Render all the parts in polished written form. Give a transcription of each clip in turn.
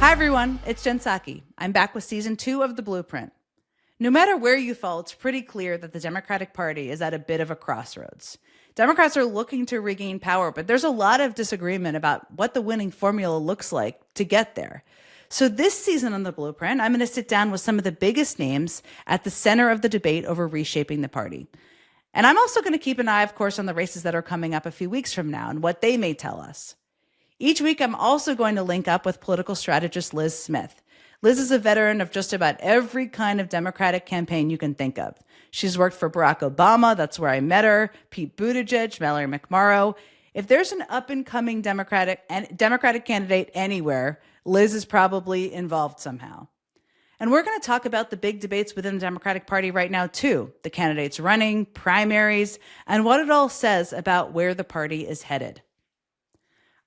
Hi, everyone. It's Jen Psaki. I'm back with season 2 of The Blueprint. No matter where you fall, it's pretty clear that the Democratic Party is at a bit of a crossroads. Democrats are looking to regain power, but there's a lot of disagreement about what the winning formula looks like to get there. So, this season on The Blueprint, I'm going to sit down with some of the biggest names at the center of the debate over reshaping the party. And I'm also going to keep an eye, of course, on the races that are coming up a few weeks from now and what they may tell us. Each week, I'm also going to link up with political strategist Liz Smith. Liz is a veteran of just about every kind of Democratic campaign you can think of. She's worked for Barack Obama, that's where I met her, Pete Buttigieg, Mallory McMorrow. If there's an up-and-coming Democratic candidate anywhere, Liz is probably involved somehow. And we're going to talk about the big debates within the Democratic Party right now, too. The candidates running, primaries, and what it all says about where the party is headed.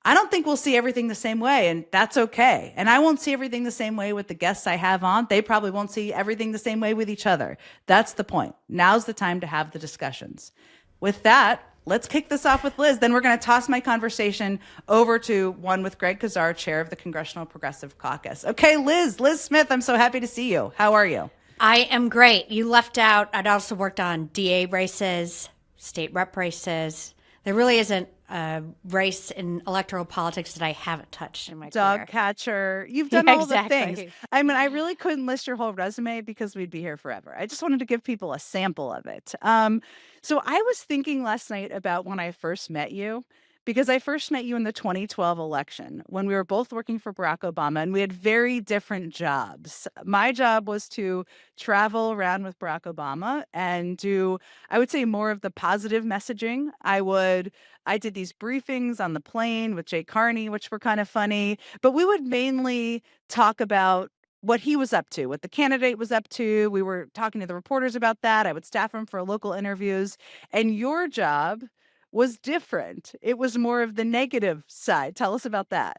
I don't think we'll see everything the same way, and that's okay. And I won't see everything the same way with the guests I have on. They probably won't see everything the same way with each other. That's the point. Now's the time to have the discussions. With that, let's kick this off with Liz. Then we're going to toss my conversation over to one with Greg Casar, chair of the Congressional Progressive Caucus. Okay, Liz Smith, I'm so happy to see you. How are you? I am great. You left out, I'd also worked on DA races, state rep races. There really isn't a race in electoral politics that I haven't touched in my Dog career. catcher. You've done Yeah, all the exactly. things. I mean, I really couldn't list your whole resume because we'd be here forever. I just wanted to give people a sample of it. So I was thinking last night about when I first met you, because I first met you in the 2012 election when we were both working for Barack Obama and we had very different jobs. My job was to travel around with Barack Obama and do, I would say, more of the positive messaging. I did these briefings on the plane with Jay Carney, which were kind of funny, but we would mainly talk about what he was up to, what the candidate was up to. We were talking to the reporters about that. I would staff him for local interviews. And your job was different. It was more of the negative side. Tell us about that.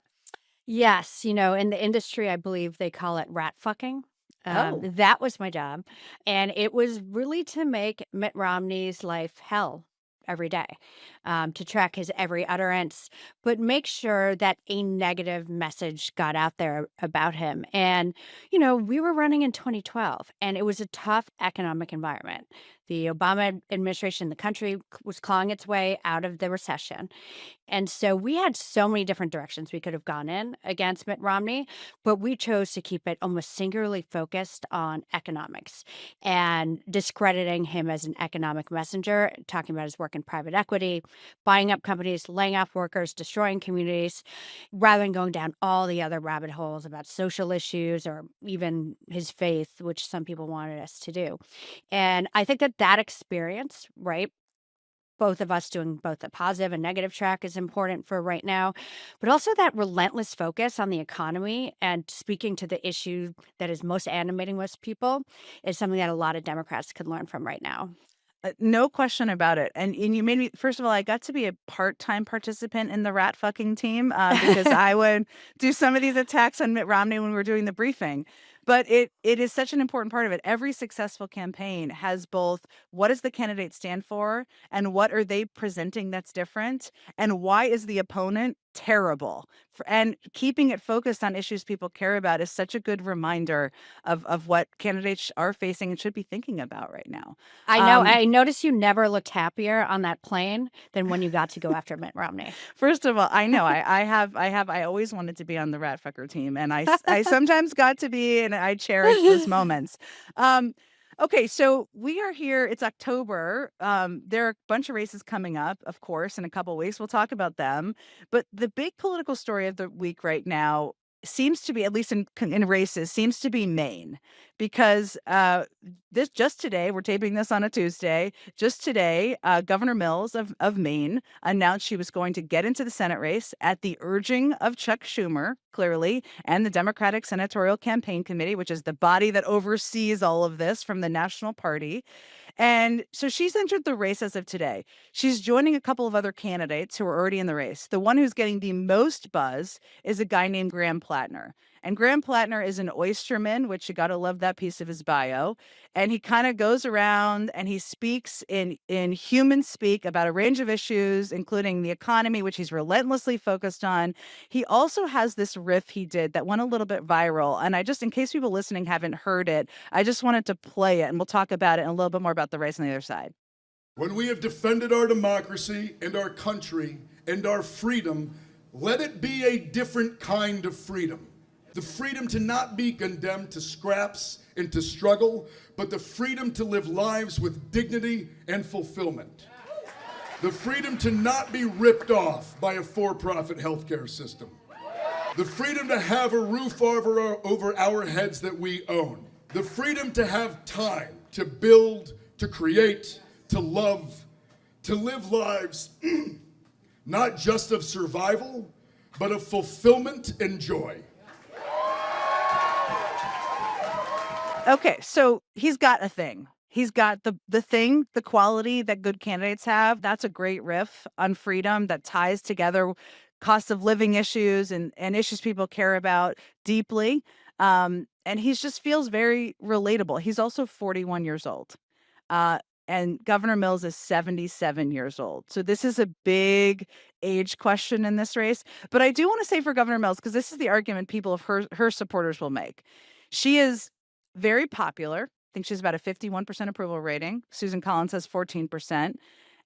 Yes, in the industry, I believe they call it rat fucking. Oh, That was my job. And it was really to make Mitt Romney's life hell every day, to track his every utterance, but make sure that a negative message got out there about him. And, we were running in 2012 and it was a tough economic environment. The Obama administration, the country was clawing its way out of the recession. And so we had so many different directions we could have gone in against Mitt Romney, but we chose to keep it almost singularly focused on economics and discrediting him as an economic messenger, talking about his work in private equity, buying up companies, laying off workers, destroying communities, rather than going down all the other rabbit holes about social issues or even his faith, which some people wanted us to do. And I think that experience, right? Both of us doing both the positive and negative track is important for right now, but also that relentless focus on the economy and speaking to the issue that is most animating most people is something that a lot of Democrats could learn from right now. no question about it. And you made me, first of all, I got to be a part-time participant in the rat fucking team because I would do some of these attacks on Mitt Romney when we were doing the briefing. But it is such an important part of it. Every successful campaign has both what does the candidate stand for and what are they presenting that's different and why is the opponent terrible. And keeping it focused on issues people care about is such a good reminder of what candidates are facing and should be thinking about right now. I know. Um, I noticed you never looked happier on that plane than when you got to go after Mitt Romney. First of all, I know I always wanted to be on the rat fucker team, and I sometimes got to be, and I cherish those moments. Um, okay, so we are here. It's October. There are a bunch of races coming up, of course, in a couple weeks. We'll talk about them. But the big political story of the week right now seems to be, at least in races, seems to be Maine, because this just today, we're taping this on a Tuesday. Just today, Governor Mills of Maine announced she was going to get into the Senate race at the urging of Chuck Schumer, clearly, and the Democratic Senatorial Campaign Committee, which is the body that oversees all of this from the national party. And so she's entered the race as of today. She's joining a couple of other candidates who are already in the race. The one who's getting the most buzz is a guy named Graham Plattner. And Graham Plattner is an oysterman, which you got to love that piece of his bio. And he kind of goes around and he speaks in human speak about a range of issues, including the economy, which he's relentlessly focused on. He also has this riff he did that went a little bit viral. And I just, in case people listening haven't heard it, I just wanted to play it and we'll talk about it and a little bit more about the race on the other side. When we have defended our democracy and our country and our freedom, let it be a different kind of freedom. The freedom to not be condemned to scraps and to struggle, but the freedom to live lives with dignity and fulfillment. The freedom to not be ripped off by a for-profit healthcare system. The freedom to have a roof over our heads that we own. The freedom to have time to build, to create, to love, to live lives not just of survival, but of fulfillment and joy. Okay, so he's got a thing. He's got the thing, the quality that good candidates have. That's a great riff on freedom that ties together cost of living issues and issues people care about deeply. And he just feels very relatable. He's also 41 years old. And Governor Mills is 77 years old. So this is a big age question in this race. But I do want to say for Governor Mills, because this is the argument people of her supporters will make. She is very popular. I think she's about a 51% approval rating. Susan Collins has 14%.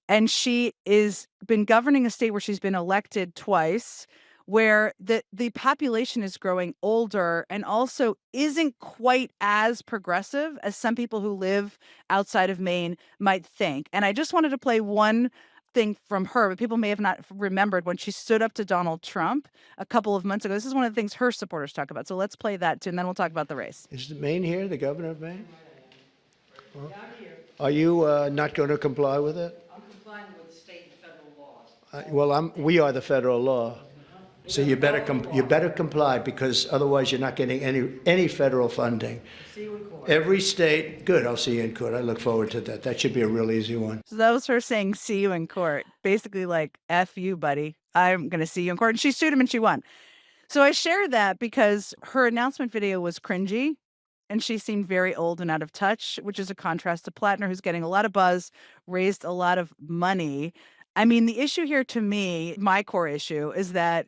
And she is been governing a state where she's been elected twice, where the population is growing older and also isn't quite as progressive as some people who live outside of Maine might think. And I just wanted to play one thing from her, but people may have not remembered when she stood up to Donald Trump a couple of months ago. This is one of the things her supporters talk about. So let's play that too, and then we'll talk about the race. Is Maine here, the governor of Maine? Well, are you not going to comply with it? I'm complying with state and federal laws. Well, we are the federal law. So you better comply, because otherwise you're not getting any federal funding. See you in court. Every state, good, I'll see you in court. I look forward to that. That should be a real easy one. So that was her saying, see you in court. Basically like, F you, buddy. I'm going to see you in court. And she sued him and she won. So I shared that because her announcement video was cringy and she seemed very old and out of touch, which is a contrast to Plattner, who's getting a lot of buzz, raised a lot of money. I mean, the issue here to me, my core issue, is that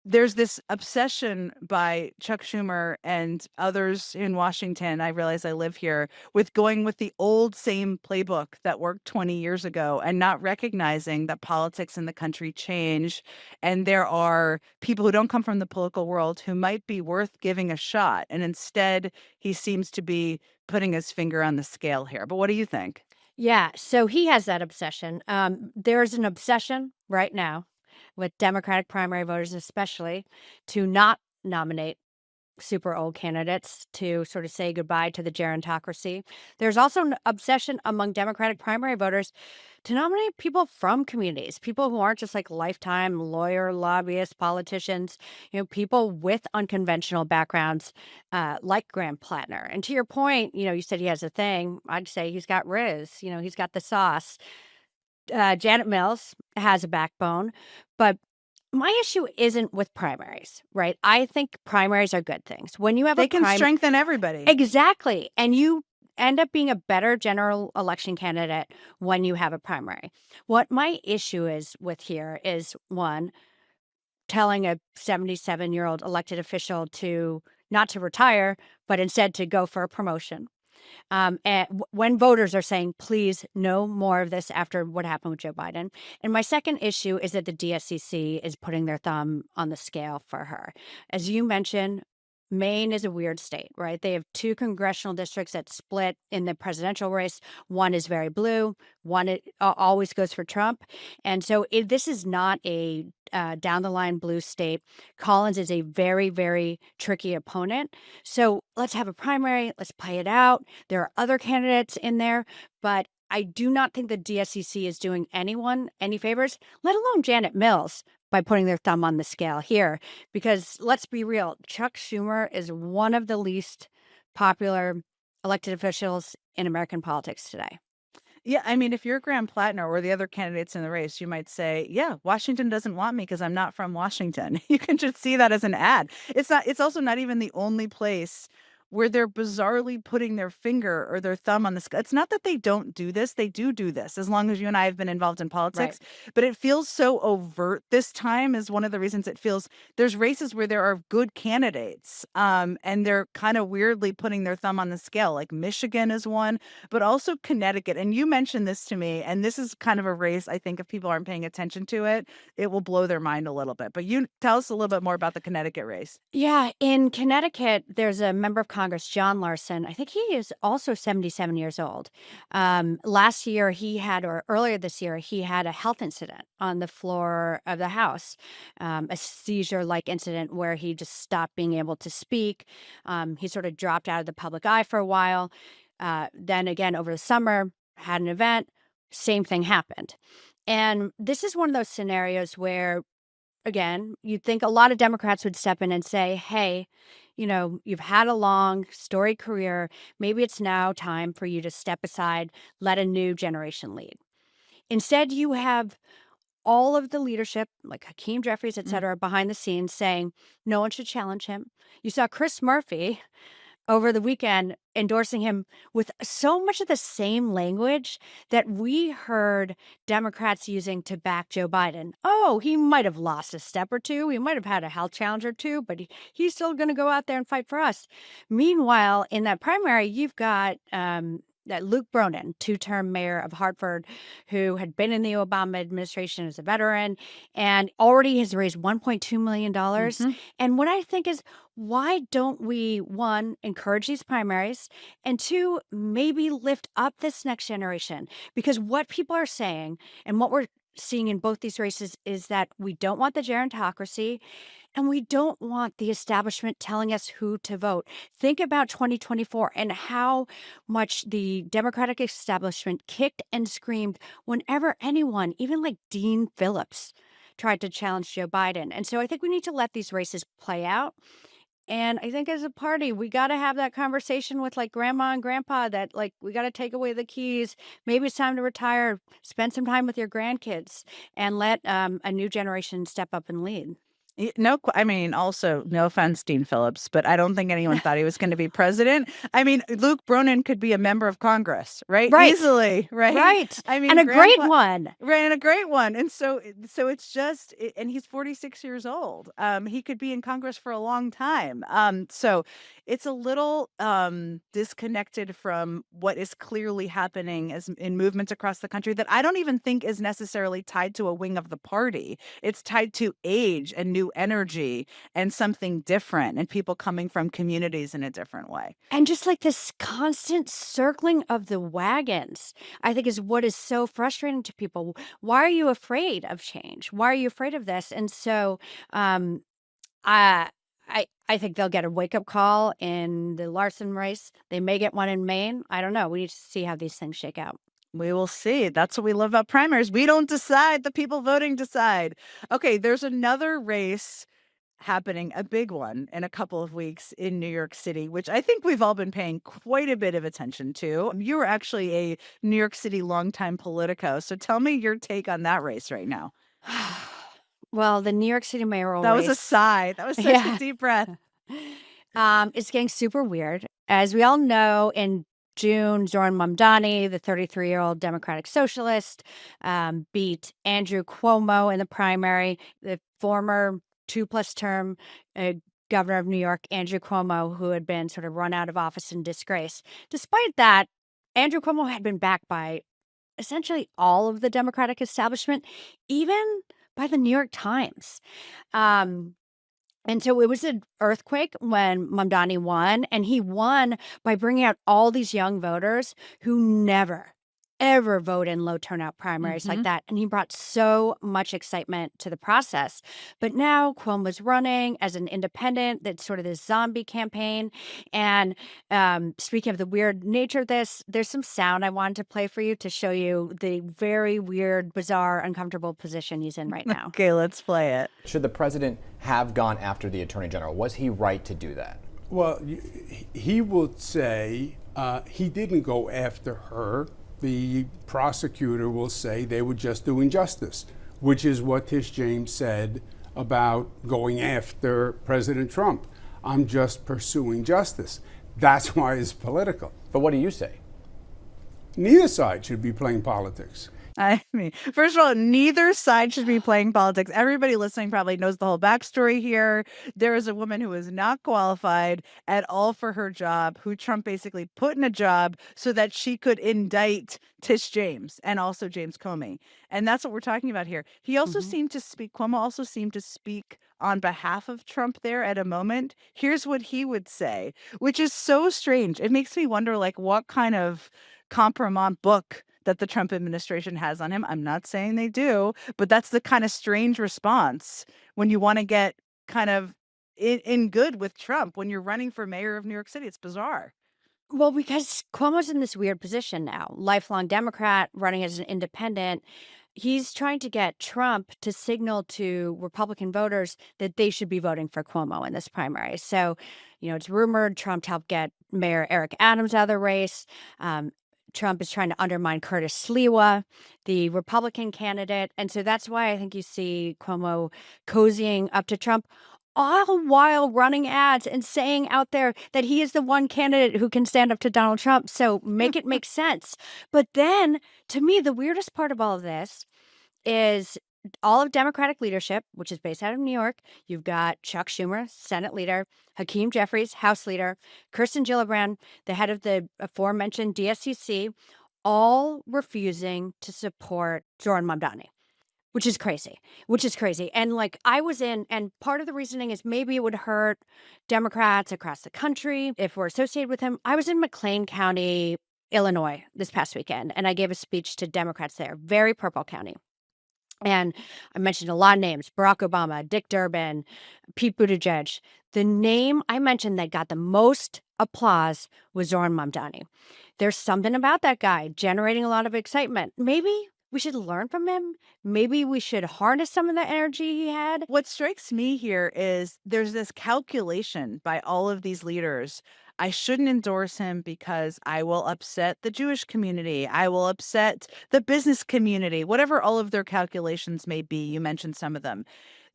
there's this obsession by Chuck Schumer and others in Washington, I realize I live here, with going with the old same playbook that worked 20 years ago and not recognizing that politics in the country change. And there are people who don't come from the political world who might be worth giving a shot. And instead, he seems to be putting his finger on the scale here. But what do you think? Yeah, so he has that obsession. There's an obsession right now with Democratic primary voters, especially, to not nominate super old candidates, to sort of say goodbye to the gerontocracy. There's also an obsession among Democratic primary voters to nominate people from communities, people who aren't just like lifetime lawyer, lobbyists, politicians, people with unconventional backgrounds, like Graham Plattner. And to your point, you said he has a thing. I'd say he's got Riz, he's got the sauce. Janet Mills has a backbone, but my issue isn't with primaries, right? I think primaries are good things. When you have They can strengthen everybody. Exactly. And you end up being a better general election candidate when you have a primary. What my issue is with here is, one, telling a 77-year-old elected official to not to retire, but instead to go for a promotion. When voters are saying, please, no more of this after what happened with Joe Biden. And my second issue is that the DSCC is putting their thumb on the scale for her. As you mentioned, Maine is a weird state, right? They have two congressional districts that split in the presidential race. One is very blue. One always goes for Trump. And so this is not a down-the-line blue state. Collins is a very, very tricky opponent. So let's have a primary. Let's play it out. There are other candidates in there, but I do not think the DSCC is doing anyone any favors, let alone Janet Mills, by putting their thumb on the scale here. Because let's be real, Chuck Schumer is one of the least popular elected officials in American politics today. Yeah, I mean, if you're Graham Plattner or the other candidates in the race, you might say, "Yeah, Washington doesn't want me because I'm not from Washington." You can just see that as an ad. It's not. It's also not even the only place where they're bizarrely putting their finger or their thumb on the scale. It's not that they don't do this; they do this. As long as you and I have been involved in politics, but it feels so overt this time. Is one of the reasons it feels there's races where there are good candidates, and they're kind of weirdly putting their thumb on the scale. Like Michigan is one, but also Connecticut. And you mentioned this to me, and this is kind of a race. I think if people aren't paying attention to it, it will blow their mind a little bit. But you tell us a little bit more about the Connecticut race. Yeah, in Connecticut, there's a member of Congress, John Larson. I think he is also 77 years old. Last year, or earlier this year, he had a health incident on the floor of the House, a seizure-like incident where he just stopped being able to speak. He sort of dropped out of the public eye for a while. Then again, over the summer, had an event, same thing happened. And this is one of those scenarios where, again, you'd think a lot of Democrats would step in and say, hey, you've had a long, storied career. Maybe it's now time for you to step aside, let a new generation lead. Instead, you have all of the leadership, like Hakeem Jeffries, et cetera, behind the scenes saying no one should challenge him. You saw Chris Murphy over the weekend endorsing him with so much of the same language that we heard Democrats using to back Joe Biden. Oh, he might have lost a step or two. He might have had a health challenge or two, but he's still going to go out there and fight for us. Meanwhile, in that primary, you've got that Luke Bronin, two-term mayor of Hartford, who had been in the Obama administration as a veteran and already has raised $1.2 million. And what I think is, why don't we, one, encourage these primaries, and two, maybe lift up this next generation? Because what people are saying and what we're seeing in both these races is that we don't want the gerontocracy, and we don't want the establishment telling us who to vote. Think about 2024 and how much the Democratic establishment kicked and screamed whenever anyone, even like Dean Phillips, tried to challenge Joe Biden. And so I think we need to let these races play out. And I think as a party, we got to have that conversation with like grandma and grandpa that like we got to take away the keys. Maybe it's time to retire, spend some time with your grandkids, and let a new generation step up and lead. No, I mean, also, no offense, Dean Phillips, but I don't think anyone thought he was going to be president. I mean, Luke Bronin could be a member of Congress, right? Easily, right? Right. I mean, and a great one. Right, and a great one. And so it's just, and he's 46 years old. He could be in Congress for a long time. So it's a little disconnected from what is clearly happening as in movements across the country that I don't even think is necessarily tied to a wing of the party. It's tied to age and new energy and something different and people coming from communities in a different way. And just like this constant circling of the wagons, I think is what is so frustrating to people. Why are you afraid of change? Why are you afraid of this? And so I think they'll get a wake-up call in the Larson race. They may get one in Maine. I don't know. We need to see how these things shake out. We will see. That's what we love about primaries. We don't decide. The people voting decide. Okay, there's another race happening, a big one, in a couple of weeks in New York City, which I think we've all been paying quite a bit of attention to. You were actually a New York City longtime Politico. So tell me your take on that race right now. Well, the New York City mayoral That race. was a sigh. That was such a deep breath. It's getting super weird. As we all know, in June, Zoran Mamdani, the 33-year-old Democratic Socialist, beat Andrew Cuomo in the primary. The former 2+ term governor of New York, Andrew Cuomo, who had been sort of run out of office in disgrace. Despite that, Andrew Cuomo had been backed by essentially all of the Democratic establishment, even by the New York Times. And so it was an earthquake when Mamdani won, and he won by bringing out all these young voters who never, ever vote in low turnout primaries like that. And he brought so much excitement to the process. But now Cuomo's running as an independent. That's sort of this zombie campaign. And speaking of the weird nature of this, there's some sound I wanted to play for you to show you the very weird, bizarre, uncomfortable position he's in right now. Okay, let's play it. Should the president have gone after the attorney general? Was he right to do that? Well, he would say he didn't go after her. the prosecutor will say they were just doing justice, which is what Tish James said about going after President Trump. I'm just pursuing justice. That's why it's political. But what do you say? Neither side should be playing politics. I mean, first of all, neither side should be playing politics. Everybody listening probably knows the whole backstory here. There is a woman who is not qualified at all for her job, who Trump basically put in a job so that she could indict Tish James and also James Comey. And that's what we're talking about here. He also seemed to speak, Cuomo also seemed to speak on behalf of Trump there at a moment. Here's what he would say, which is so strange. It makes me wonder, like, what kind of compromise book that the Trump administration has on him. I'm not saying they do, but that's the kind of strange response when you want to get kind of in good with Trump when you're running for mayor of New York City. It's bizarre. Well, because Cuomo's in this weird position now, lifelong Democrat running as an independent. He's trying to get Trump to signal to Republican voters that they should be voting for Cuomo in this primary. So, it's rumored Trump helped get Mayor Eric Adams out of the race. Trump is trying to undermine Curtis Sliwa, the Republican candidate. And so that's why I think you see Cuomo cozying up to Trump, all while running ads and saying out there that he is the one candidate who can stand up to Donald Trump. So make it make sense. But then, to me, the weirdest part of all of this is all of Democratic leadership, which is based out of New York. You've got Chuck Schumer, Senate leader, Hakeem Jeffries, House leader, Kirsten Gillibrand, the head of the aforementioned DSCC, all refusing to support Zohran Mamdani, which is crazy. And I was in, and part of the reasoning is maybe it would hurt Democrats across the country if we're associated with him. I was in McLean County, Illinois this past weekend, and I gave a speech to Democrats there, very purple county. And I mentioned a lot of names: Barack Obama, Dick Durbin, Pete Buttigieg. The name I mentioned that got the most applause was Zohran Mamdani. There's something about that guy generating a lot of excitement. Maybe we should learn from him. Maybe we should harness some of the energy he had. What strikes me here is there's this calculation by all of these leaders. I shouldn't endorse him because I will upset the Jewish community. I will upset the business community, whatever all of their calculations may be. You mentioned some of them.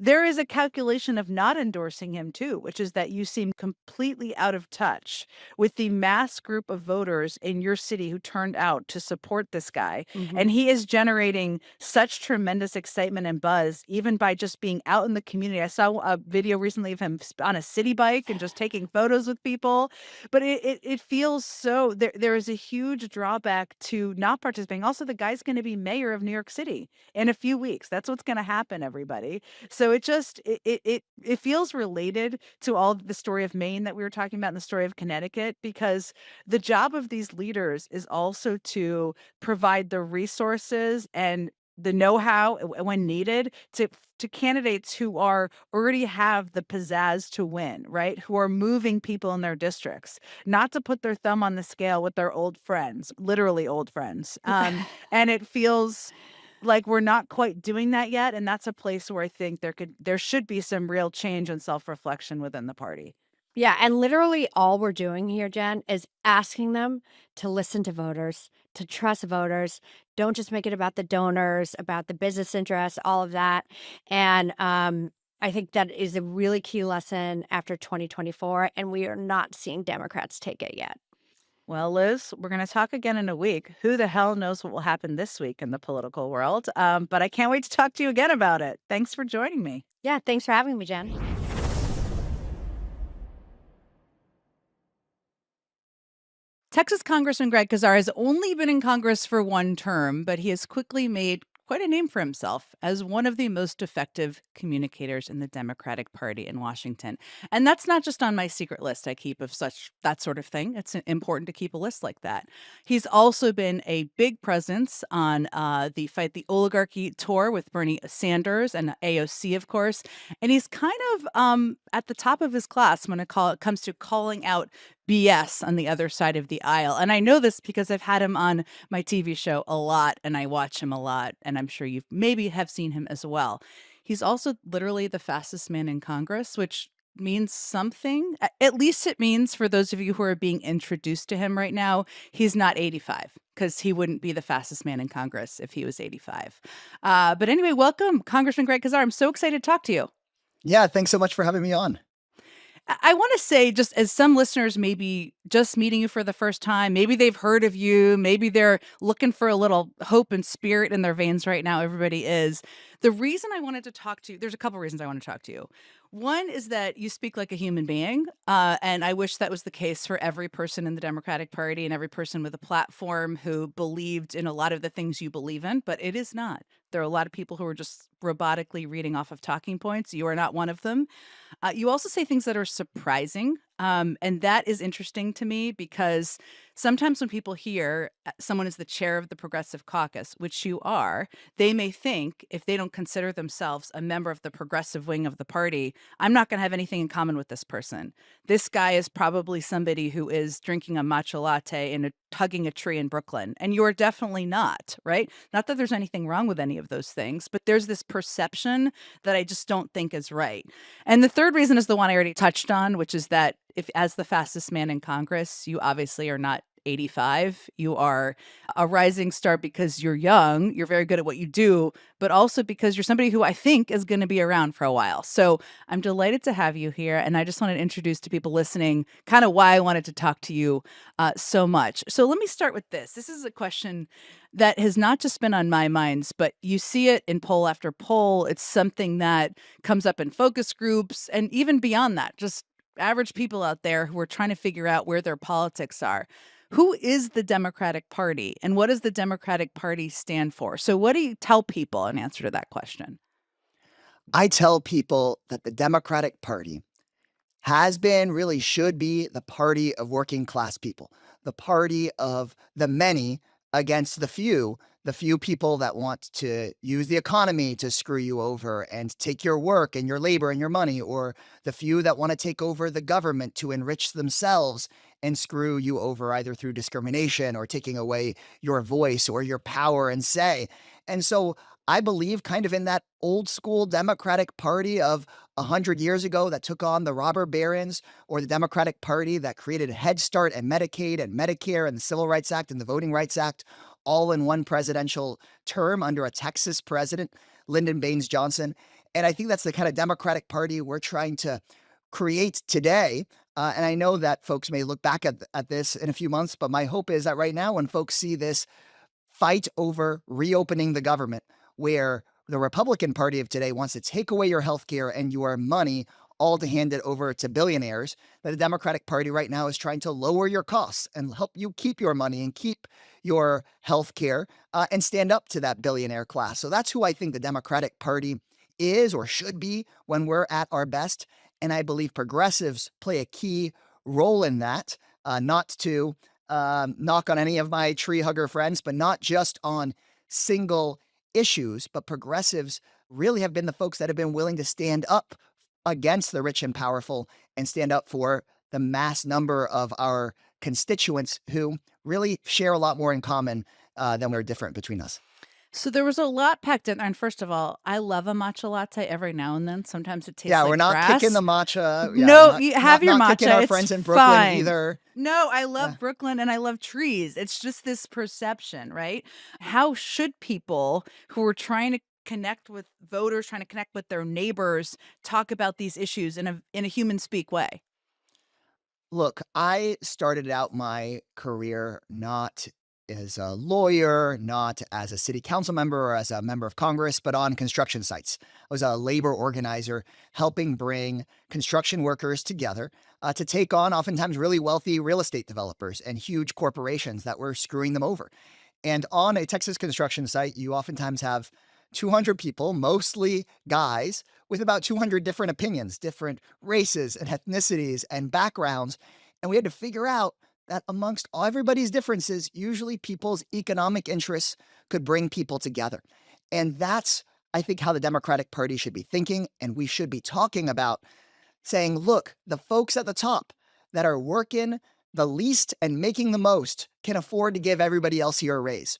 There is a calculation of not endorsing him too, which is that you seem completely out of touch with the mass group of voters in your city who turned out to support this guy. And he is generating such tremendous excitement and buzz, even by just being out in the community. I saw a video recently of him on a city bike and just taking photos with people. But it feels so, there is a huge drawback to not participating. Also, the guy's going to be mayor of New York City in a few weeks. That's what's going to happen, everybody. So it feels related to all the story of Maine that we were talking about and the story of Connecticut, because the job of these leaders is also to provide the resources and the know-how when needed to candidates who already have the pizzazz to win, right? Who are moving people in their districts, not to put their thumb on the scale with their old friends, literally old friends. And it feels like we're not quite doing that yet. And that's a place where I think there should be some real change and self-reflection within the party. Yeah, and literally all we're doing here, Jen, is asking them to listen to voters, to trust voters. Don't just make it about the donors, about the business interests, all of that. And I think that is a really key lesson after 2024, and we are not seeing Democrats take it yet. Well, Liz, we're going to talk again in a week. Who the hell knows what will happen this week in the political world? But I can't wait to talk to you again about it. Thanks for joining me. Yeah, thanks for having me, Jen. Texas Congressman Greg Casar has only been in Congress for one term, but he has quickly made quite a name for himself as one of the most effective communicators in the Democratic Party in Washington. And that's not just on my secret list I keep of that sort of thing. It's important to keep a list like that. He's also been a big presence on the Fight the Oligarchy tour with Bernie Sanders and AOC, of course. And he's kind of at the top of his class when it comes to calling out BS on the other side of the aisle. And I know this because I've had him on my TV show a lot and I watch him a lot. And I'm sure you maybe have seen him as well. He's also literally the fastest man in Congress, which means something. At least it means, for those of you who are being introduced to him right now, he's not 85, because he wouldn't be the fastest man in Congress if he was 85. But anyway, welcome, Congressman Greg Casar. I'm so excited to talk to you. Yeah, thanks so much for having me on. I want to say, just as some listeners may be just meeting you for the first time, maybe they've heard of you, maybe they're looking for a little hope and spirit in their veins right now. Everybody is. The reason I wanted to talk to you, there's a couple reasons I want to talk to you. One is that you speak like a human being, and I wish that was the case for every person in the Democratic Party and every person with a platform who believed in a lot of the things you believe in, but it is not. There are a lot of people who are just robotically reading off of talking points. You are not one of them. You also say things that are surprising. And that is interesting to me because sometimes when people hear someone is the chair of the Progressive Caucus, which you are, they may think, if they don't consider themselves a member of the progressive wing of the party, I'm not going to have anything in common with this person. This guy is probably somebody who is drinking a matcha latte and hugging a tree in Brooklyn. And you're definitely not, right? Not that there's anything wrong with any of those things, but there's this perception that I just don't think is right. And the third reason is the one I already touched on, which is that if, as the fastest man in Congress, you obviously are not 85. You are a rising star because you're young, you're very good at what you do, but also because you're somebody who I think is going to be around for a while. So I'm delighted to have you here. And I just want to introduce to people listening kind of why I wanted to talk to you so much. So let me start with this. This is a question that has not just been on my minds, but you see it in poll after poll. It's something that comes up in focus groups and even beyond that, just average people out there who are trying to figure out where their politics are. Who is the Democratic Party and what does the Democratic Party stand for? So what do you tell people in answer to that question? I tell people that the Democratic Party has been, really should be, the party of working class people, the party of the many against the few people that want to use the economy to screw you over and take your work and your labor and your money, or the few that want to take over the government to enrich themselves and screw you over either through discrimination or taking away your voice or your power and say. And so I believe kind of in that old school Democratic Party of 100 years ago that took on the robber barons, or the Democratic Party that created Head Start and Medicaid and Medicare and the Civil Rights Act and the Voting Rights Act all in one presidential term under a Texas president, Lyndon Baines Johnson. And I think that's the kind of Democratic Party we're trying to create today. And I know that folks may look back at this in a few months, but my hope is that right now, when folks see this fight over reopening the government, where the Republican Party of today wants to take away your health care and your money, all to hand it over to billionaires, that the Democratic Party right now is trying to lower your costs and help you keep your money and keep your health care and stand up to that billionaire class. So that's who I think the Democratic Party is or should be when we're at our best. And I believe progressives play a key role in that, not to knock on any of my tree hugger friends, but not just on single issues, but progressives really have been the folks that have been willing to stand up against the rich and powerful and stand up for the mass number of our constituents who really share a lot more in common than we're different between us. So there was a lot packed in there. And first of all, I love a matcha latte every now and then. Sometimes it tastes like we're not grass. kicking the matcha. Yeah, No, not, you have not, your not matcha. kicking our It's friends in Brooklyn fine. either. No, I love Brooklyn and I love trees. It's just this perception, right? How should people who are trying to connect with voters, trying to connect with their neighbors, talk about these issues in a human speak way? Look, I started out my career not as a lawyer, not as a city council member or as a member of Congress, but on construction sites. I was a labor organizer helping bring construction workers together to take on oftentimes really wealthy real estate developers and huge corporations that were screwing them over. And on a Texas construction site, you oftentimes have 200 people, mostly guys, with about 200 different opinions, different races and ethnicities and backgrounds. And we had to figure out that amongst everybody's differences, usually people's economic interests could bring people together. And that's, I think, how the Democratic Party should be thinking. And we should be talking about saying, look, the folks at the top that are working the least and making the most can afford to give everybody else here a raise.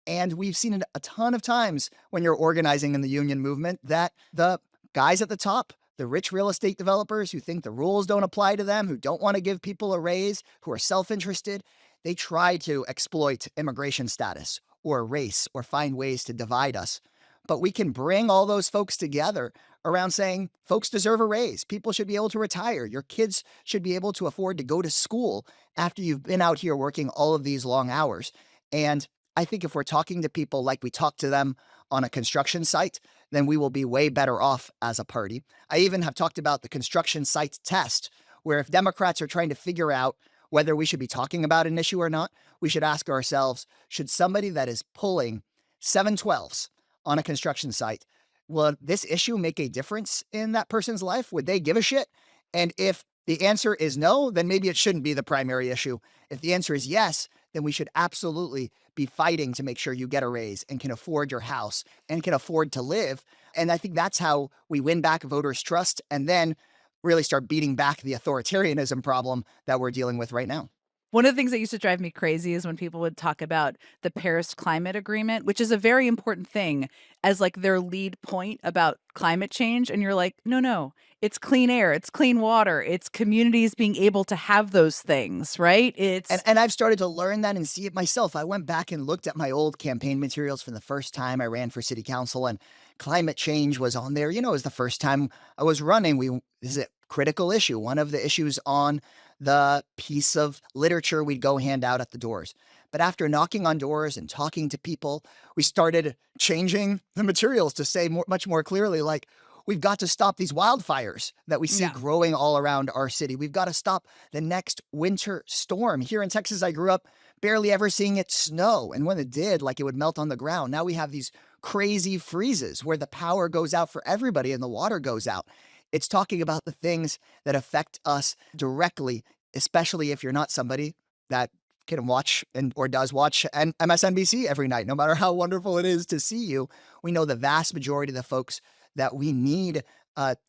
And we've seen it a ton of times when you're organizing in the union movement that the guys at the top, the rich real estate developers who think the rules don't apply to them, who don't want to give people a raise, who are self-interested, they try to exploit immigration status or race or find ways to divide us. But we can bring all those folks together around saying folks deserve a raise. People should be able to retire. Your kids should be able to afford to go to school after you've been out here working all of these long hours. And I think if we're talking to people like we talk to them on a construction site, then we will be way better off as a party. I even have talked about the construction site test, where if Democrats are trying to figure out whether we should be talking about an issue or not, we should ask ourselves, should somebody that is pulling 712s on a construction site, will this issue make a difference in that person's life? Would they give a shit? And if the answer is no, then maybe it shouldn't be the primary issue. If the answer is yes, then we should absolutely be fighting to make sure you get a raise and can afford your house and can afford to live. And I think that's how we win back voters' trust and then really start beating back the authoritarianism problem that we're dealing with right now. One of the things that used to drive me crazy is when people would talk about the Paris Climate Agreement, which is a very important thing, as like their lead point about climate change. And you're like, no, it's clean air, it's clean water, it's communities being able to have those things, right? And I've started to learn that and see it myself. I went back and looked at my old campaign materials from the first time I ran for city council, and climate change was on there. You know, it was the first time I was running. This is a critical issue, one of the issues on the piece of literature we'd go hand out at the doors. But after knocking on doors and talking to people, we started changing the materials to say much more clearly, like, we've got to stop these wildfires that we see growing all around our city. We've got to stop the next winter storm. Here in Texas, I grew up barely ever seeing it snow. And when it did, like, it would melt on the ground. Now we have these crazy freezes where the power goes out for everybody and the water goes out. It's talking about the things that affect us directly, especially if you're not somebody that can watch or does watch MSNBC every night, no matter how wonderful it is to see you. We know the vast majority of the folks that we need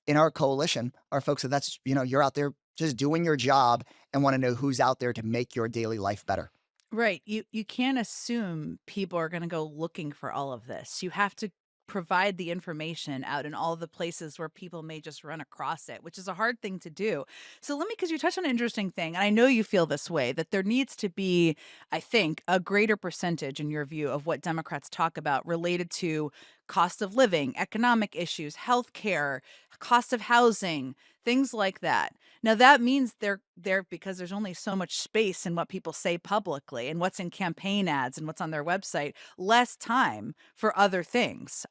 in our coalition are folks that's, you're out there just doing your job and want to know who's out there to make your daily life better. Right. You can't assume people are going to go looking for all of this. You have to provide the information out in all the places where people may just run across it, which is a hard thing to do. So because you touched on an interesting thing, and I know you feel this way, that there needs to be, I think, a greater percentage in your view of what Democrats talk about related to cost of living, economic issues, healthcare, cost of housing, things like that. Now that means they're because there's only so much space in what people say publicly and what's in campaign ads and what's on their website, less time for other things.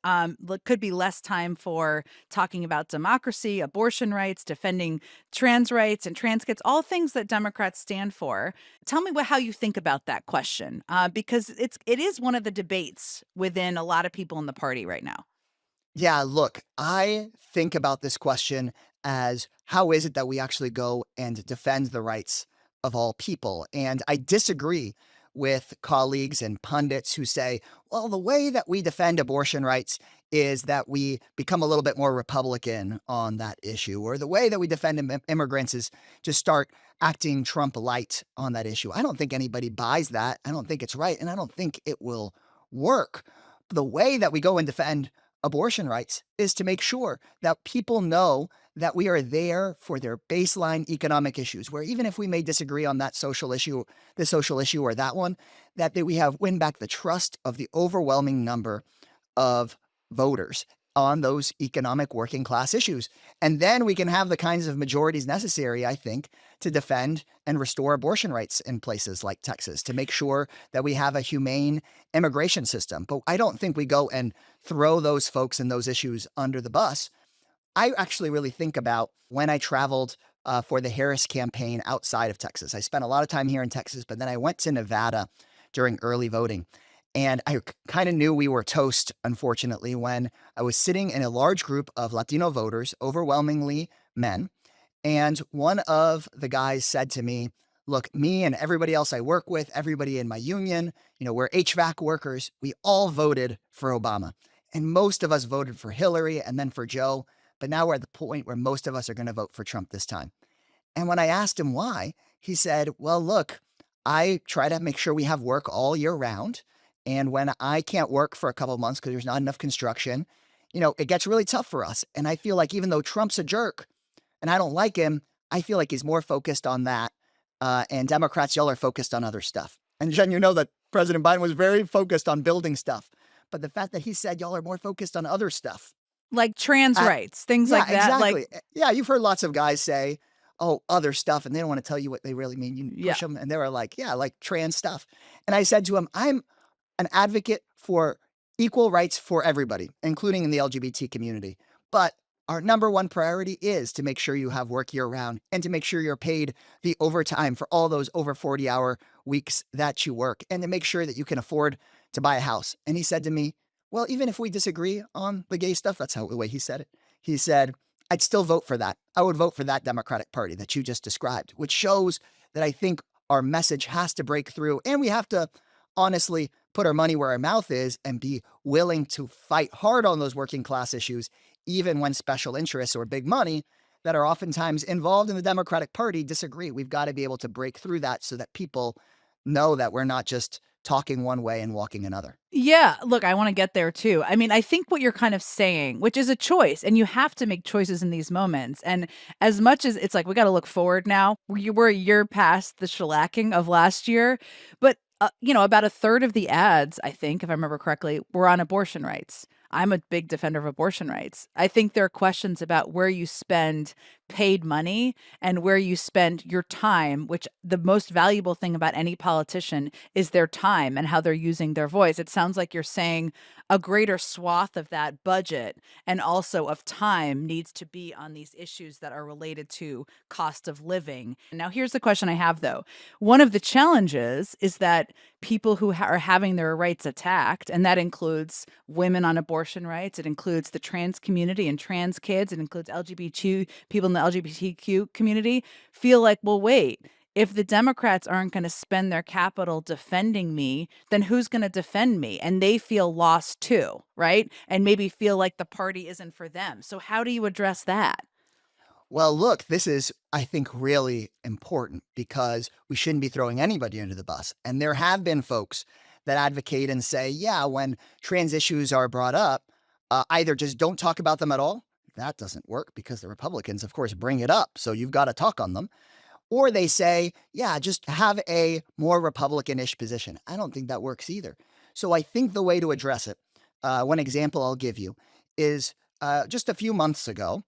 Could be less time for talking about democracy, abortion rights, defending trans rights and trans kids, all things that Democrats stand for. Tell me how you think about that question, because it is one of the debates within a lot of people in the party right now. Yeah, look, I think about this question as how is it that we actually go and defend the rights of all people? And I disagree with colleagues and pundits who say, well, the way that we defend abortion rights is that we become a little bit more Republican on that issue, or the way that we defend immigrants is to start acting Trump light on that issue. I don't think anybody buys that. I don't think it's right, and I don't think it will work. The way that we go and defend abortion rights is to make sure that people know that we are there for their baseline economic issues, where even if we may disagree on that social issue, the social issue or that one, that we win back the trust of the overwhelming number of voters on those economic working class issues. And then we can have the kinds of majorities necessary, I think, to defend and restore abortion rights in places like Texas, to make sure that we have a humane immigration system. But I don't think we go and throw those folks and those issues under the bus. I actually really think about when I traveled for the Harris campaign outside of Texas. I spent a lot of time here in Texas, but then I went to Nevada during early voting. And I kind of knew we were toast, unfortunately, when I was sitting in a large group of Latino voters, overwhelmingly men. And one of the guys said to me, look, me and everybody else I work with, everybody in my union, we're HVAC workers. We all voted for Obama. And most of us voted for Hillary and then for Joe. But now we're at the point where most of us are going to vote for Trump this time. And when I asked him why, he said, well, look, I try to make sure we have work all year round. And when I can't work for a couple of months because there's not enough construction, it gets really tough for us. And I feel like even though Trump's a jerk and I don't like him, I feel like he's more focused on that. And Democrats, y'all are focused on other stuff. And Jen, that President Biden was very focused on building stuff. But the fact that he said y'all are more focused on other stuff. Like trans rights, things Yeah, like that. exactly. Like, Yeah, you've heard lots of guys say, oh, other stuff, and they don't want to tell you what they really mean. You push them, and they were like, yeah, like trans stuff. And I said to him, I'm an advocate for equal rights for everybody, including in the LGBT community. But our number one priority is to make sure you have work year round and to make sure you're paid the overtime for all those over 40-hour weeks that you work and to make sure that you can afford to buy a house. And he said to me, well, even if we disagree on the gay stuff, that's the way he said it. He said, I'd still vote for that. I would vote for that Democratic Party that you just described, which shows that I think our message has to break through and we have to honestly put our money where our mouth is and be willing to fight hard on those working class issues, even when special interests or big money that are oftentimes involved in the Democratic Party disagree. We've got to be able to break through that so that people know that we're not just talking one way and walking another. yeah, look, I want to get there too. I mean, I think what you're kind of saying, which is a choice, and you have to make choices in these moments. And as much as it's like, we got to look forward now, we're a year past the shellacking of last year. But, about a third of the ads, I think, if I remember correctly, were on abortion rights. I'm a big defender of abortion rights. I think there are questions about where you spend paid money and where you spend your time, which the most valuable thing about any politician is their time and how they're using their voice. It sounds like you're saying a greater swath of that budget and also of time needs to be on these issues that are related to cost of living. Now, here's the question I have, though. One of the challenges is that people who are having their rights attacked, and that includes women on abortion rights, it includes the trans community and trans kids, it includes LGBT people in the LGBTQ community, feel like, well, wait, if the Democrats aren't going to spend their capital defending me, then who's going to defend me? And they feel lost too, right? And maybe feel like the party isn't for them. So how do you address that? Well, look, this is, I think, really important because we shouldn't be throwing anybody under the bus. And there have been folks that advocate and say, yeah, when trans issues are brought up, either just don't talk about them at all. That doesn't work because the Republicans, of course, bring it up. So you've got to talk on them. Or they say, yeah, just have a more Republican-ish position. I don't think that works either. So I think the way to address it, one example I'll give you is just a few months ago,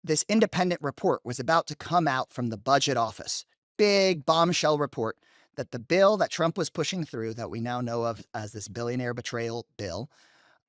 this independent report was about to come out from the budget office. Big bombshell report that the bill that Trump was pushing through, that we now know of as this billionaire betrayal bill,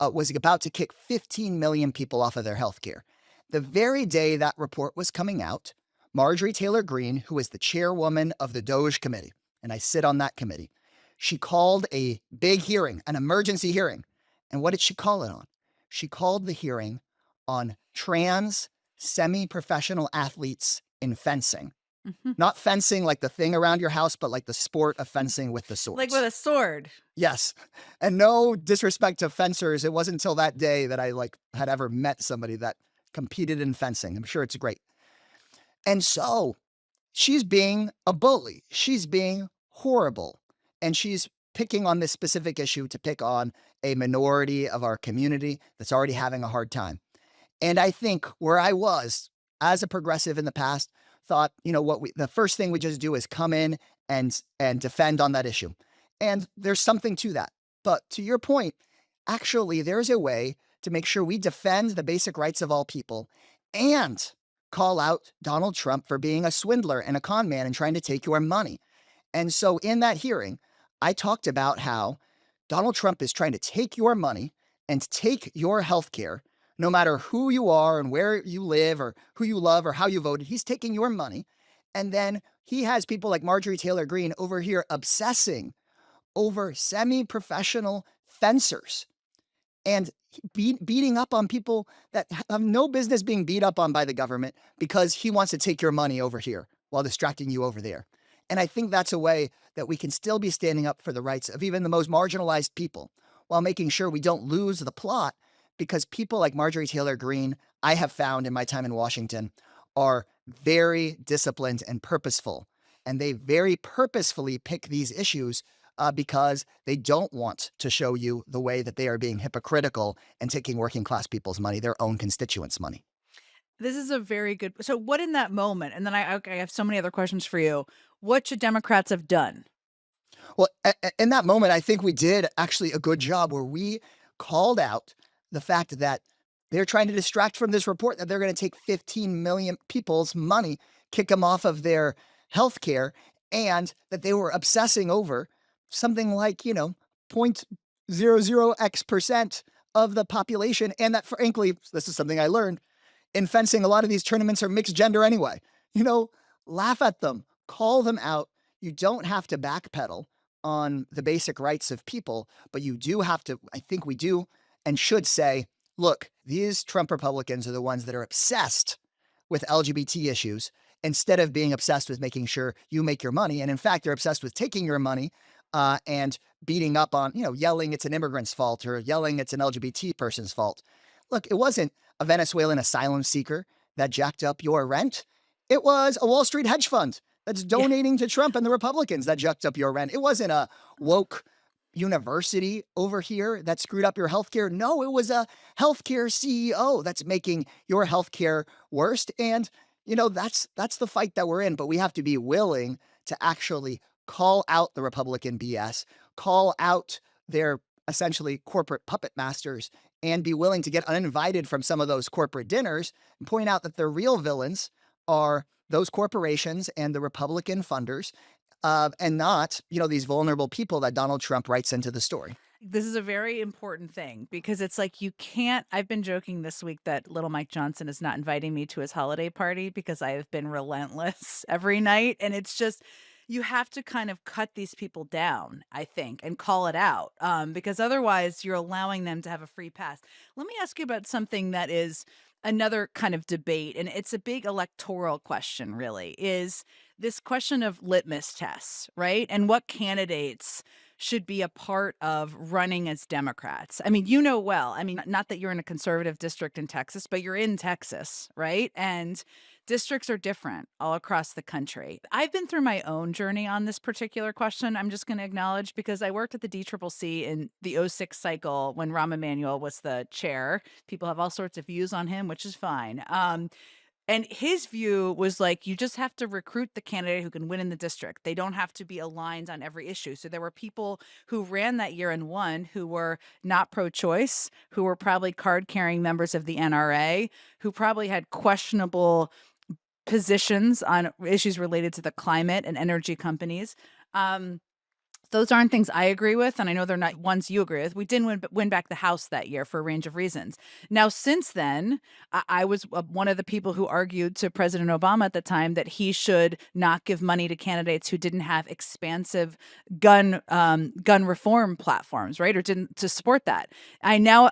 was about to kick 15 million people off of their health care. The very day that report was coming out, Marjorie Taylor Greene, who is the chairwoman of the DOJ committee, and I sit on that committee, she called a big hearing, an emergency hearing. And what did she call it on? She called the hearing on trans semi-professional athletes in fencing. Mm-hmm. Not fencing like the thing around your house, but like the sport of fencing with the swords. Like with a sword. Yes. And no disrespect to fencers. It wasn't until that day that I had ever met somebody that competed in fencing. I'm sure it's great. And so she's being a bully. She's being horrible. And she's picking on this specific issue to pick on a minority of our community that's already having a hard time. And I think where I was as a progressive in the past thought, the first thing we just do is come in and defend on that issue. And there's something to that. But to your point, actually, there's a way to make sure we defend the basic rights of all people and call out Donald Trump for being a swindler and a con man and trying to take your money. And so in that hearing, I talked about how Donald Trump is trying to take your money and take your health care, no matter who you are and where you live or who you love or how you voted. He's taking your money. And then he has people like Marjorie Taylor Greene over here obsessing over semi-professional fencers and beating up on people that have no business being beat up on by the government because he wants to take your money over here while distracting you over there. And I think that's a way that we can still be standing up for the rights of even the most marginalized people while making sure we don't lose the plot, because people like Marjorie Taylor Greene, I have found in my time in Washington, are very disciplined and purposeful. And they very purposefully pick these issues because they don't want to show you the way that they are being hypocritical and taking working class people's money, their own constituents' money. This is a very good. So, what in that moment? And then I have so many other questions for you. What should Democrats have done? Well, in that moment, I think we did actually a good job where we called out the fact that they're trying to distract from this report that they're going to take 15 million people's money, kick them off of their health care, and that they were obsessing over something like, 0.00x% of the population. And that, frankly, this is something I learned in fencing. A lot of these tournaments are mixed gender anyway. Laugh at them, call them out. You don't have to backpedal on the basic rights of people, but you do have to, I think we do and should say, look, these Trump Republicans are the ones that are obsessed with LGBT issues instead of being obsessed with making sure you make your money. And in fact, they're obsessed with taking your money and beating up on, yelling it's an immigrant's fault or yelling it's an LGBT person's fault. Look, it wasn't a Venezuelan asylum seeker that jacked up your rent. It was a Wall Street hedge fund that's donating to Trump and the Republicans that jacked up your rent. It wasn't a woke university over here that screwed up your healthcare. No, it was a healthcare CEO that's making your healthcare worse. And, that's the fight that we're in. But we have to be willing to actually call out the Republican BS, call out their essentially corporate puppet masters, and be willing to get uninvited from some of those corporate dinners and point out that the real villains are those corporations and the Republican funders, and not, these vulnerable people that Donald Trump writes into the story. This is a very important thing because it's like you can't. I've been joking this week that little Mike Johnson is not inviting me to his holiday party because I have been relentless every night. And it's just, you have to kind of cut these people down, I think, and call it out because otherwise you're allowing them to have a free pass. Let me ask you about something that is another kind of debate, and it's a big electoral question, really, is this question of litmus tests, right? And what candidates should be a part of running as Democrats. I mean, not that you're in a conservative district in Texas, but you're in Texas, right? And districts are different all across the country. I've been through my own journey on this particular question. I'm just going to acknowledge because I worked at the DCCC in the '06 cycle when Rahm Emanuel was the chair. People have all sorts of views on him, which is fine. And his view was like, you just have to recruit the candidate who can win in the district. They don't have to be aligned on every issue. So there were people who ran that year and won who were not pro-choice, who were probably card-carrying members of the NRA, who probably had questionable positions on issues related to the climate and energy companies. Those aren't things I agree with, and I know they're not ones you agree with. We didn't win back the House that year for a range of reasons. Now, since then, I was one of the people who argued to President Obama at the time that he should not give money to candidates who didn't have expansive gun reform platforms, right, or didn't to support that. I now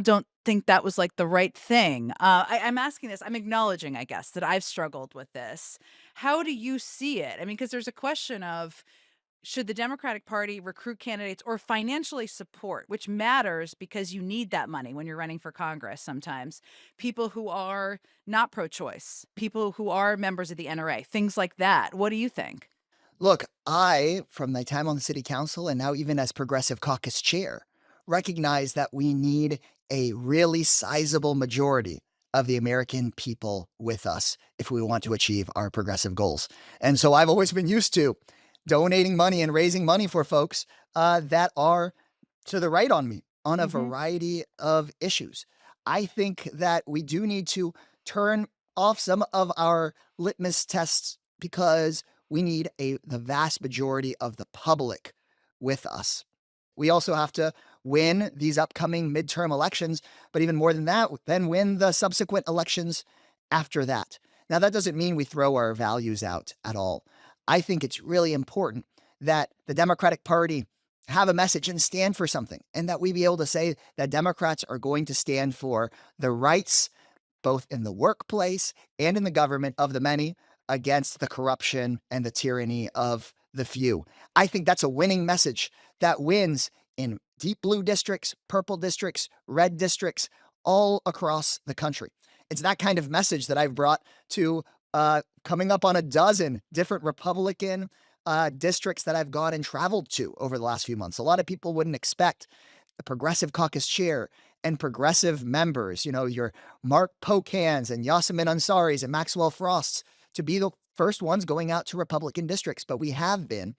don't think that was like the right thing. I'm asking this. I'm acknowledging, I guess, that I've struggled with this. How do you see it? I mean, because there's a question of, should the Democratic Party recruit candidates or financially support, which matters because you need that money when you're running for Congress sometimes, people who are not pro-choice, people who are members of the NRA, things like that. What do you think? Look, I, from my time on the city council and now even as Progressive Caucus chair, recognize that we need a really sizable majority of the American people with us if we want to achieve our progressive goals. And so I've always been used to donating money and raising money for folks that are to the right on me on a variety of issues. I think that we do need to turn off some of our litmus tests because we need the vast majority of the public with us. We also have to win these upcoming midterm elections, but even more than that, then win the subsequent elections after that. Now, that doesn't mean we throw our values out at all. I think it's really important that the Democratic Party have a message and stand for something, and that we be able to say that Democrats are going to stand for the rights, both in the workplace and in the government, of the many against the corruption and the tyranny of the few. I think that's a winning message that wins in deep blue districts, purple districts, red districts, all across the country. It's that kind of message that I've brought to coming up on a dozen different Republican districts that I've gone and traveled to over the last few months. A lot of people wouldn't expect the Progressive Caucus chair and progressive members, your Mark Pokans and Yasemin Ansaris and Maxwell Frosts, to be the first ones going out to Republican districts. But we have been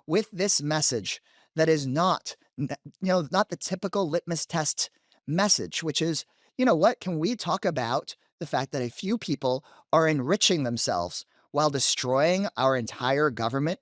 with this message that is not the typical litmus test message, which is, what can we talk about the fact that a few people are enriching themselves while destroying our entire government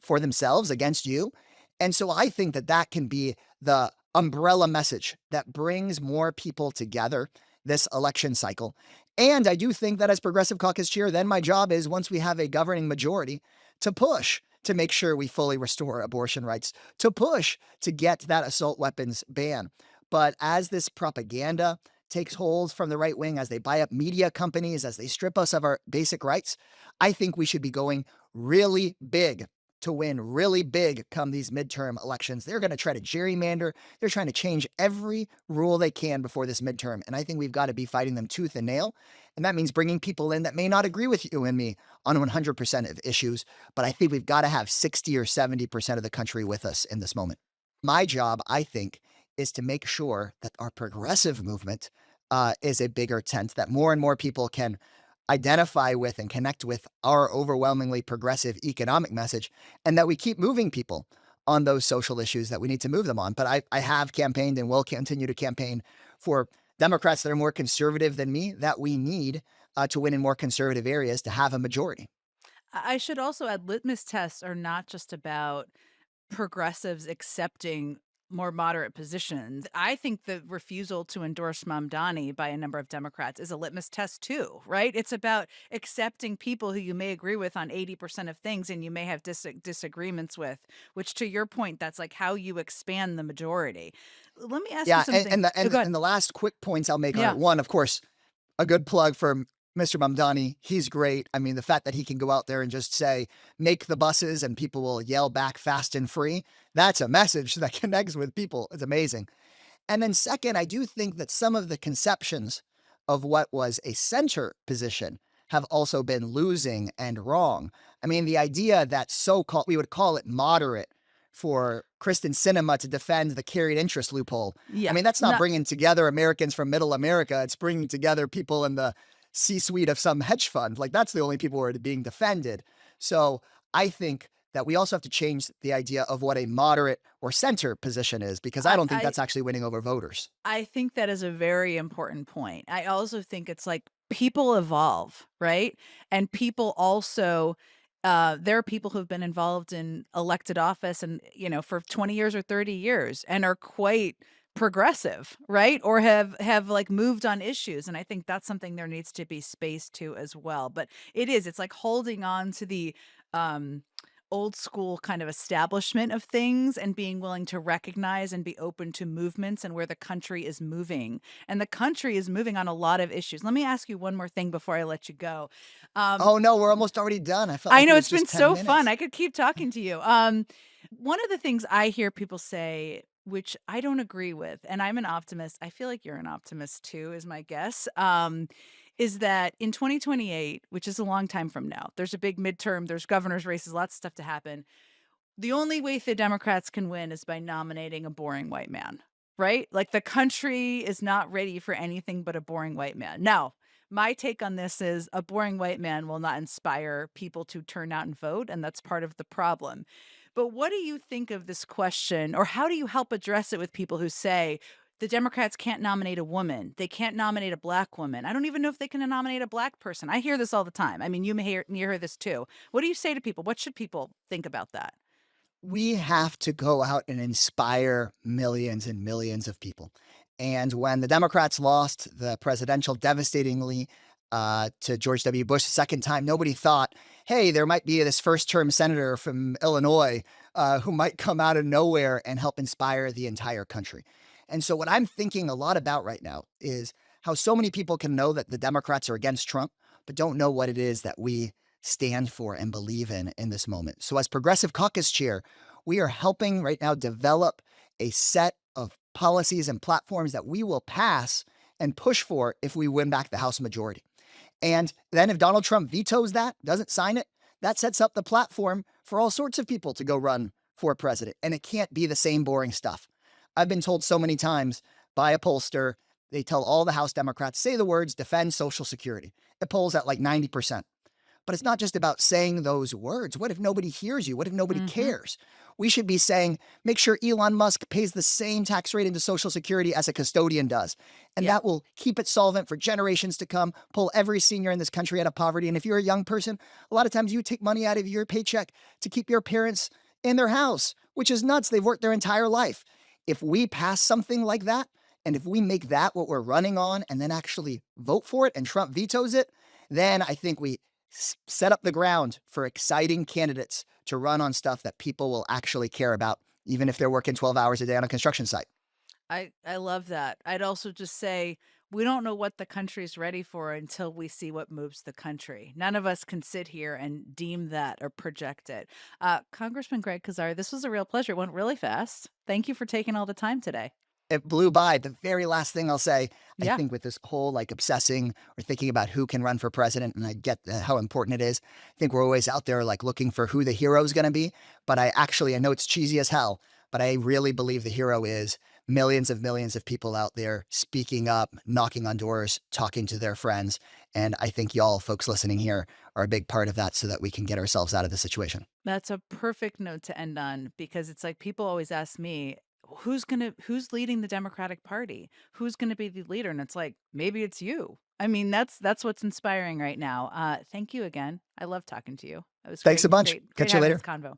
for themselves against you? And so I think that can be the umbrella message that brings more people together this election cycle. And I do think that as Progressive Caucus chair, then my job is, once we have a governing majority, to push to make sure we fully restore abortion rights, to push to get that assault weapons ban. But as this propaganda takes hold from the right wing, as they buy up media companies, as they strip us of our basic rights, I think we should be going really big to win really big come these midterm elections. They're going to try to gerrymander. They're trying to change every rule they can before this midterm. And I think we've got to be fighting them tooth and nail. And that means bringing people in that may not agree with you and me on 100% of issues. But I think we've got to have 60 or 70% of the country with us in this moment. My job, I think, is to make sure that our progressive movement is a bigger tent, that more and more people can identify with and connect with our overwhelmingly progressive economic message, and that we keep moving people on those social issues that we need to move them on. But I have campaigned and will continue to campaign for Democrats that are more conservative than me, that we need to win in more conservative areas to have a majority. I should also add, litmus tests are not just about progressives accepting more moderate positions. I think the refusal to endorse Mamdani by a number of Democrats is a litmus test too, right? It's about accepting people who you may agree with on 80% of things and you may have disagreements with, which, to your point, that's like how you expand the majority. Let me ask you something. And the last quick points I'll make are, one, of course, a good plug for Mr. Mamdani. He's great. I mean, the fact that he can go out there and just say, make the buses, and people will yell back fast and free. That's a message that connects with people. It's amazing. And then second, I do think that some of the conceptions of what was a center position have also been losing and wrong. I mean, the idea that we would call it moderate for Kristen Sinema to defend the carried interest loophole. Yeah. I mean, that's not bringing together Americans from middle America. It's bringing together people in the C-suite of some hedge fund. Like, that's the only people who are being defended. So I think that we also have to change the idea of what a moderate or center position is, because I don't think that's actually winning over voters. I think that is a very important point. I also think it's like people evolve, right? And people also, there are people who've been involved in elected office and, for 20 years or 30 years and are quite progressive, right? Or have like moved on issues. And I think that's something there needs to be space to as well. But it's like holding on to the old school kind of establishment of things and being willing to recognize and be open to movements and where the country is moving. And the country is moving on a lot of issues. Let me ask you one more thing before I let you go. Oh no, we're almost already done. I know, it's been so fun. I could keep talking to you. One of the things I hear people say, which I don't agree with, and I'm an optimist, I feel like you're an optimist too, is my guess, is that in 2028, which is a long time from now, there's a big midterm, there's governor's races, lots of stuff to happen. The only way the Democrats can win is by nominating a boring white man, right? Like, the country is not ready for anything but a boring white man. Now, my take on this is a boring white man will not inspire people to turn out and vote, and that's part of the problem. But what do you think of this question, or how do you help address it with people who say the Democrats can't nominate a woman, they can't nominate a black woman? I don't even know if they can nominate a black person. I hear this all the time. I mean, you may hear this too. What do you say to people? What should people think about that? We have to go out and inspire millions and millions of people. And when the Democrats lost the presidential devastatingly to George W. Bush the second time, nobody thought, hey, there might be this first-term senator from Illinois who might come out of nowhere and help inspire the entire country. And so what I'm thinking a lot about right now is how so many people can know that the Democrats are against Trump, but don't know what it is that we stand for and believe in this moment. So as Progressive Caucus Chair, we are helping right now develop a set of policies and platforms that we will pass and push for if we win back the House majority. And then if Donald Trump vetoes that, doesn't sign it, that sets up the platform for all sorts of people to go run for president. And it can't be the same boring stuff. I've been told so many times by a pollster, they tell all the House Democrats, say the words, defend Social Security. It polls at like 90%. But it's not just about saying those words. What if nobody hears you? What if nobody cares? We should be saying, make sure Elon Musk pays the same tax rate into Social Security as a custodian does. And that will keep it solvent for generations to come, pull every senior in this country out of poverty. And if you're a young person, a lot of times you take money out of your paycheck to keep your parents in their house, which is nuts. They've worked their entire life. If we pass something like that, and if we make that what we're running on and then actually vote for it and Trump vetoes it, then I think we set up the ground for exciting candidates to run on stuff that people will actually care about, even if they're working 12 hours a day on a construction site. I love that. I'd also just say we don't know what the country's ready for until we see what moves the country. None of us can sit here and deem that or project it. Congressman Greg Casar, this was a real pleasure. It went really fast. Thank you for taking all the time today. It blew by. The very last thing I'll say, Yeah. I think with this whole like obsessing or thinking about who can run for president, and I get how important it is. I think we're always out there like looking for who the hero is going to be. But I know it's cheesy as hell, but I really believe the hero is millions of people out there speaking up, knocking on doors, talking to their friends. And I think y'all folks listening here are a big part of that so that we can get ourselves out of the situation. That's a perfect note to end on, because it's like people always ask me, who's leading the Democratic Party? Who's going to be the leader? And it's like, maybe it's you. I mean, that's what's inspiring right now. Thank you again. I love talking to you. It was Thanks great, a bunch. great Catch you having later. this convo.